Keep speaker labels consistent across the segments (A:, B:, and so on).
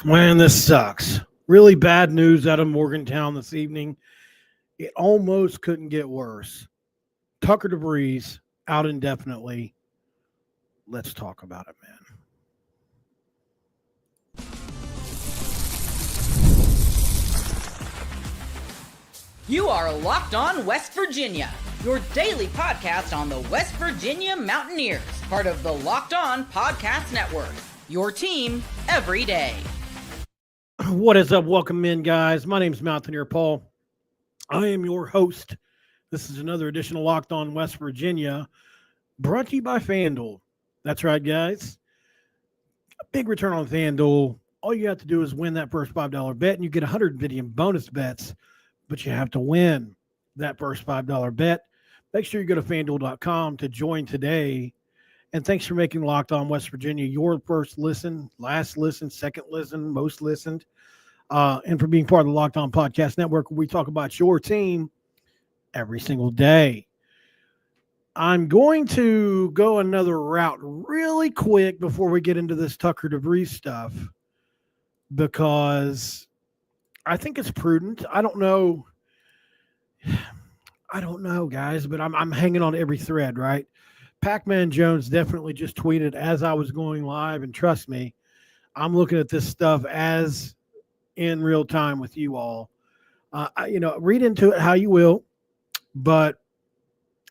A: Man, this sucks. Really bad news out of Morgantown this evening. It almost couldn't get worse. Tucker Devries out indefinitely. Let's talk about it, man.
B: You are Locked On West Virginia, your daily podcast on the West Virginia Mountaineers, part of the Locked On Podcast Network, your team every day.
A: What is up? Welcome in, guys. My name's Mountaineer Paul. I am your host. This is another edition of Locked On West Virginia, brought to you by FanDuel. That's right, guys. A big return on FanDuel. All you have to do is win that first $5 bet, and you get 150 in bonus bets, but you have to win that first $5 bet. Make sure you go to FanDuel.com to join today. And thanks for making Locked On West Virginia your first listen, last listen, second listen, most listened, and for being part of the Locked On Podcast Network, where we talk about your team every single day. I'm going to go another route really quick before we get into this Tucker Devries stuff, because I think it's prudent. I don't know, guys, but I'm hanging on every thread, right? Pac-Man Jones definitely just tweeted as I was going live, and trust me, I'm looking at this stuff as in real time with you all. Read into it how you will, but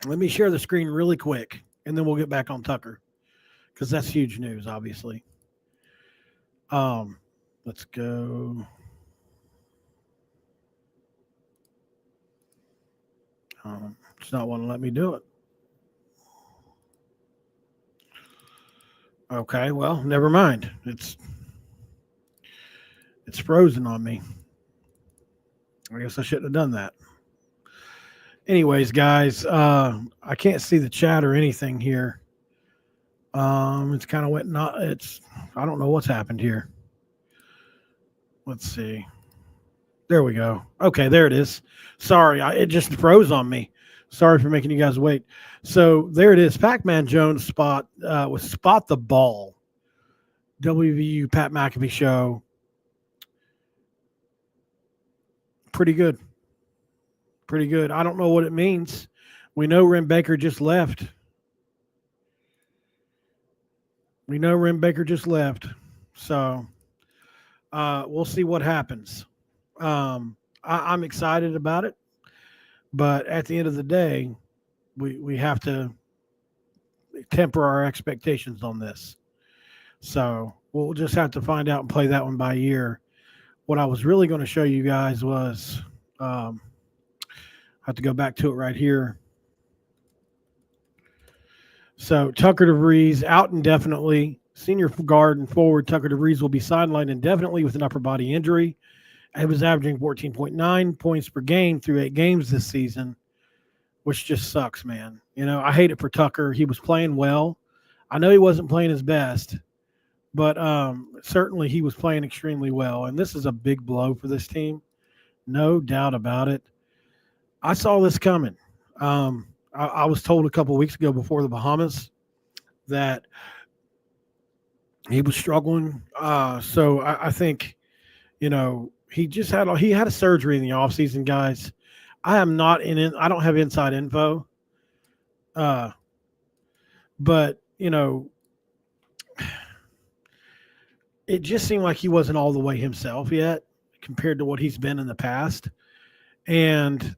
A: let me share the screen really quick, and then we'll get back on Tucker, because that's huge news, obviously. Let's go. It's not wanting to let me do it. Okay, well, never mind. It's frozen on me. I guess I shouldn't have done that. Anyways, guys, I can't see the chat or anything here. It's kind of I don't know what's happened here. Let's see. There we go. Okay, there it is. Sorry, it just froze on me. Sorry for making you guys wait. So there it is. Pac-Man Jones was Spot the Ball. WVU Pat McAfee show. Pretty good. Pretty good. I don't know what it means. We know Rim Baker just left. So we'll see what happens. I'm excited about it. But at the end of the day, we have to temper our expectations on this. So we'll just have to find out and play that one by ear. What I was really going to show you guys was, I have to go back to it right here. So Tucker Devries out indefinitely. Senior guard and forward Tucker Devries will be sidelined indefinitely with an upper body injury. He was averaging 14.9 points per game through 8 games this season, which just sucks, man. I hate it for Tucker. He was playing well. I know he wasn't playing his best, but certainly he was playing extremely well. And this is a big blow for this team. No doubt about it. I saw this coming. I was told a couple of weeks ago before the Bahamas that he was struggling. So I think, he had a surgery in the offseason, guys. I don't have inside info. But, it just seemed like he wasn't all the way himself yet compared to what he's been in the past. And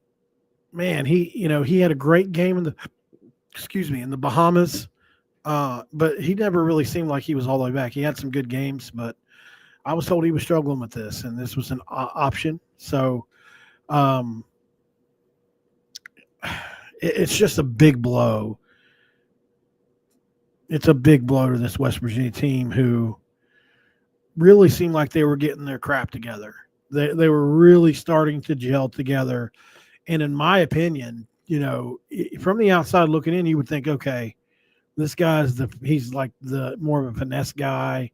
A: man, he had a great game in the Bahamas. But he never really seemed like he was all the way back. He had some good games, but I was told he was struggling with this, and this was an option. So it's just a big blow. It's a big blow to this West Virginia team who really seemed like they were getting their crap together. They were really starting to gel together. And in my opinion, from the outside looking in, you would think, okay, this guy's he's like the more of a finesse guy.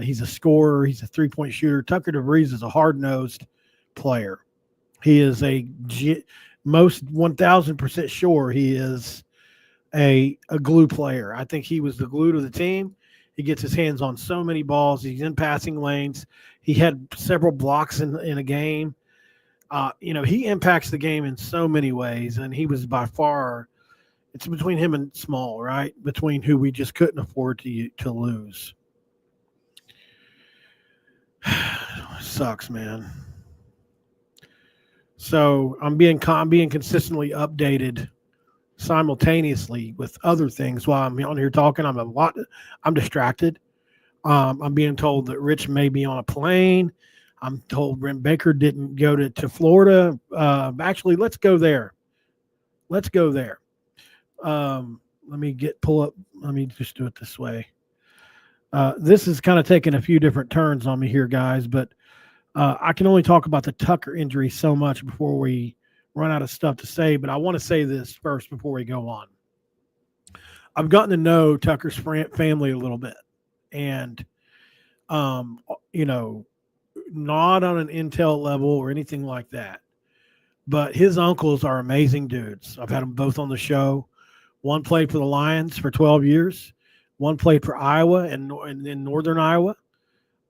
A: He's a scorer. He's a three-point shooter. Tucker Devries is a hard-nosed player. He is most 1,000% sure he is a glue player. I think he was the glue to the team, He gets his hands on so many balls. He's in passing lanes. He had several blocks in a game. He impacts the game in so many ways, and he was by far. It's between him and Small, right? Between who we just couldn't afford to lose. Sucks, man. So I'm being consistently updated simultaneously with other things while I'm on here talking. I'm distracted. I'm being told that Rich may be on a plane. I'm told Brent Baker didn't go to Florida. Actually, let's go there. Let's go there. Let me pull up. Let me just do it this way. This is kind of taking a few different turns on me here, guys, but I can only talk about the Tucker injury so much before we run out of stuff to say. But I want to say this first before we go on. I've gotten to know Tucker's family a little bit, and not on an intel level or anything like that. But his uncles are amazing dudes. I've had them both on the show. One played for the Lions for 12 years. One played for Iowa and in northern Iowa.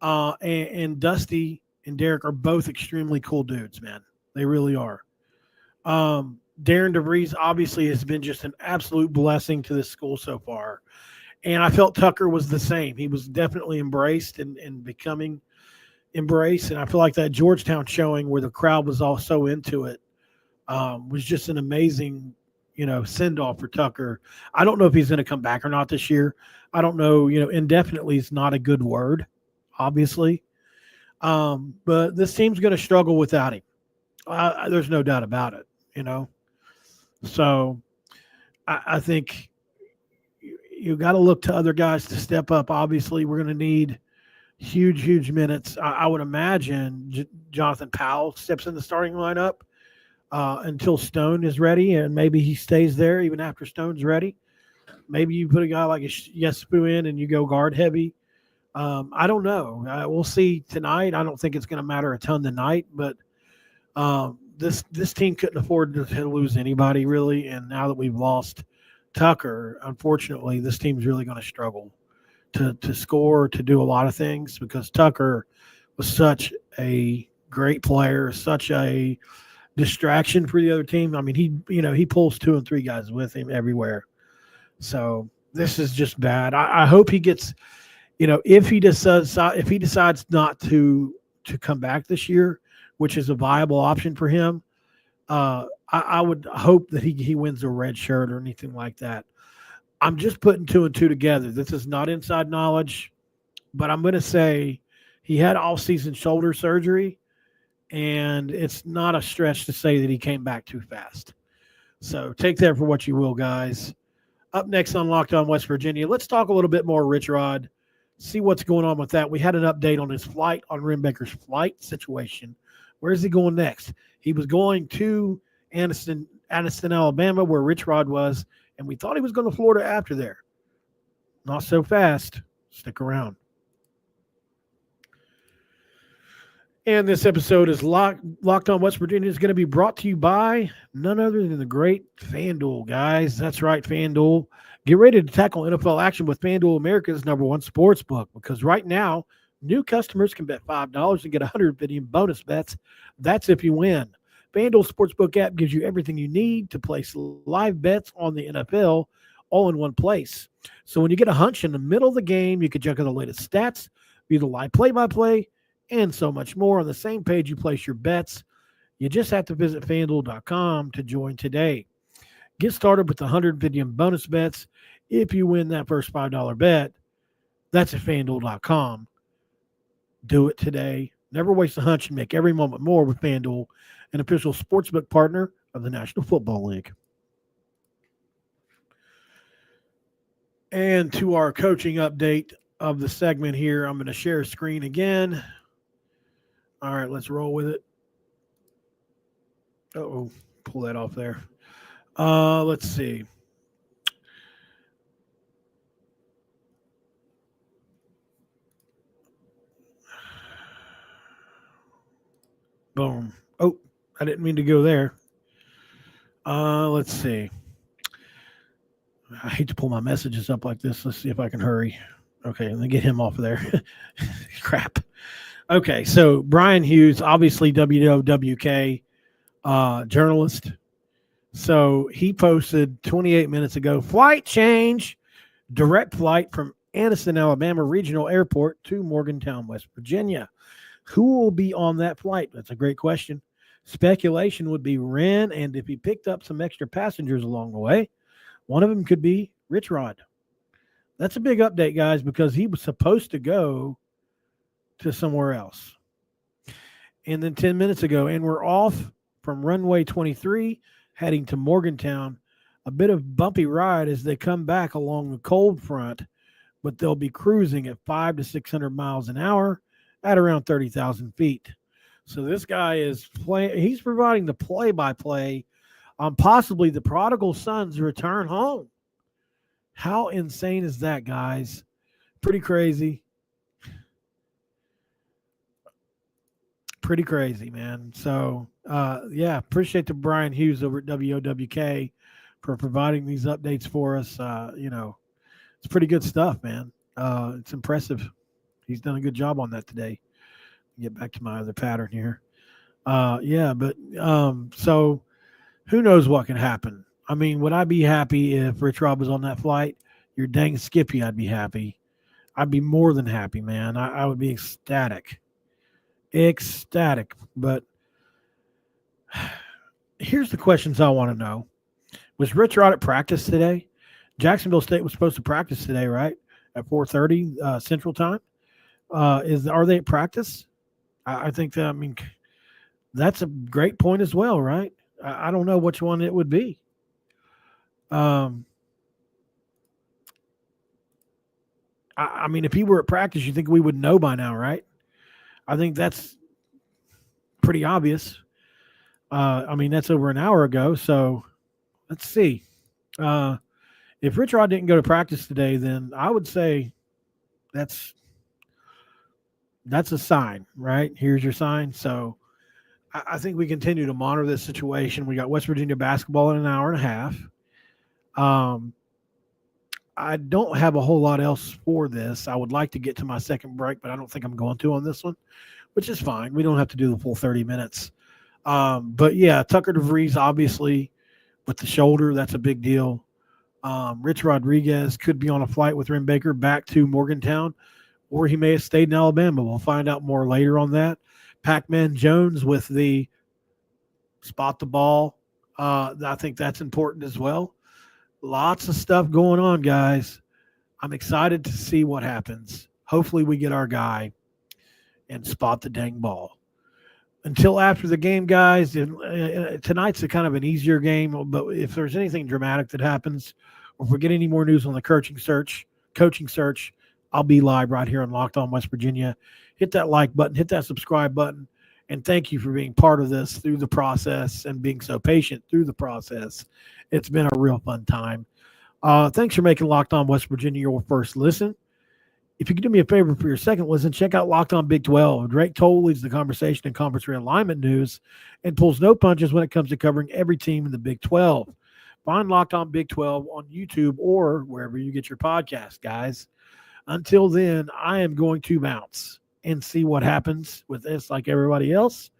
A: And Dusty and Derek are both extremely cool dudes, man. They really are. Darren Devries obviously has been just an absolute blessing to this school so far. And I felt Tucker was the same. He was definitely embraced and becoming embraced. And I feel like that Georgetown showing where the crowd was all so into it was just an amazing, send-off for Tucker. I don't know if he's going to come back or not this year. I don't know. Indefinitely is not a good word, obviously. But this team's going to struggle without him. There's no doubt about it, So I think you got to look to other guys to step up. Obviously, we're going to need huge minutes. I would imagine Jonathan Powell steps in the starting lineup until Stone is ready, and maybe he stays there even after Stone's ready. Maybe you put a guy like Yesufu in and you go guard heavy. I don't know. We'll see tonight. I don't think it's going to matter a ton tonight, but this team couldn't afford to lose anybody really. And now that we've lost Tucker, unfortunately, this team's really going to struggle to score, to do a lot of things because Tucker was such a great player, such a distraction for the other team. I mean, he pulls 2 and 3 guys with him everywhere. So this is just bad. I hope he gets, if he decides not to come back this year, which is a viable option for him, I would hope that he wins a red shirt or anything like that. I'm just putting 2 and 2 together. This is not inside knowledge, but I'm going to say he had off-season shoulder surgery, and it's not a stretch to say that he came back too fast. So take that for what you will, guys. Up next on Locked On West Virginia, let's talk a little bit more Rich Rod, see what's going on with that. We had an update on his flight, on Rimbaker's flight situation. Where is he going next? He was going to Anniston, Alabama, where Rich Rod was, and we thought he was going to Florida after there. Not so fast. Stick around. And this episode is Locked On West Virginia is going to be brought to you by none other than the great FanDuel, guys. That's right, FanDuel. Get ready to tackle NFL action with FanDuel, America's #1 sports book, because right now, new customers can bet $5 and get 150 in bonus bets. That's if you win. FanDuel Sportsbook app gives you everything you need to place live bets on the NFL all in one place. So when you get a hunch in the middle of the game, you can check out the latest stats, view the live play-by-play, and so much more on the same page you place your bets. You just have to visit FanDuel.com to join today. Get started with 150 in bonus bets if you win that first $5 bet. That's at FanDuel.com. Do it today. Never waste a hunch and make every moment more with FanDuel, an official sportsbook partner of the National Football League. And to our coaching update of the segment here, I'm going to share a screen again. All right, let's roll with it. Uh-oh, pull that off there. Let's see. Boom. Oh, I didn't mean to go there. Let's see. I hate to pull my messages up like this. Let's see if I can hurry. Okay, let me get him off of there. Crap. Okay, so Brian Hughes, obviously WWK journalist. So he posted 28 minutes ago, flight change, direct flight from Anniston, Alabama Regional Airport to Morgantown, West Virginia. Who will be on that flight? That's a great question. Speculation would be Wren, and if he picked up some extra passengers along the way, one of them could be Rich Rod. That's a big update, guys, because he was supposed to go to somewhere else. And then 10 minutes ago, and we're off from runway 23, heading to Morgantown. A bit of bumpy ride as they come back along the cold front, but they'll be cruising at 500 to 600 miles an hour at around 30,000 feet. So this guy is he's providing the play-by-play on possibly the prodigal son's return home. How insane is that, guys? Pretty crazy. Pretty crazy, man. So, yeah, appreciate the Brian Hughes over at WOWK for providing these updates for us. It's pretty good stuff, man. It's impressive. He's done a good job on that today. Get back to my other pattern here. So who knows what can happen? I mean, would I be happy if Rich Rob was on that flight? You're dang Skippy, I'd be happy. I'd be more than happy, man. I would be ecstatic. But here's the questions I want to know. Was Rich Rod at practice today? Jacksonville State was supposed to practice today, right? At 4:30 Central Time. Are they at practice? I think that's a great point as well, right? I don't know which one it would be. If he were at practice, you think we would know by now, right? I think that's pretty obvious. That's over an hour ago. So let's see. If Rich Rod didn't go to practice today, then I would say that's a sign, right? Here's your sign. So I think we continue to monitor this situation. We got West Virginia basketball in an hour and a half. I don't have a whole lot else for this. I would like to get to my second break, but I don't think I'm going to on this one, which is fine. We don't have to do the full 30 minutes. But yeah, Tucker Devries, obviously, with the shoulder, that's a big deal. Rich Rodriguez could be on a flight with Ren Baker back to Morgantown, or he may have stayed in Alabama. We'll find out more later on that. Pac-Man Jones with the spot the ball. I think that's important as well. Lots of stuff going on, guys. I'm excited to see what happens. Hopefully we get our guy and spot the dang ball. Until after the game, guys, tonight's a kind of an easier game, but if there's anything dramatic that happens, or if we get any more news on the coaching search, I'll be live right here on Locked On West Virginia. Hit that like button, hit that subscribe button, and thank you for being part of this through the process and being so patient through the process. It's been a real fun time. Thanks for making Locked On West Virginia your first listen. If you could do me a favor for your second listen, check out Locked On Big 12. Drake Toll leads the conversation in conference realignment news and pulls no punches when it comes to covering every team in the Big 12. Find Locked On Big 12 on YouTube or wherever you get your podcast, guys. Until then, I am going to bounce and see what happens with this like everybody else.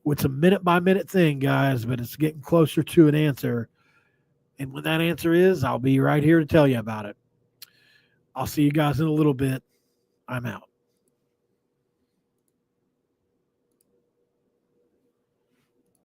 A: It's a minute-by-minute thing, guys, but it's getting closer to an answer. And when that answer is, I'll be right here to tell you about it. I'll see you guys in a little bit. I'm out.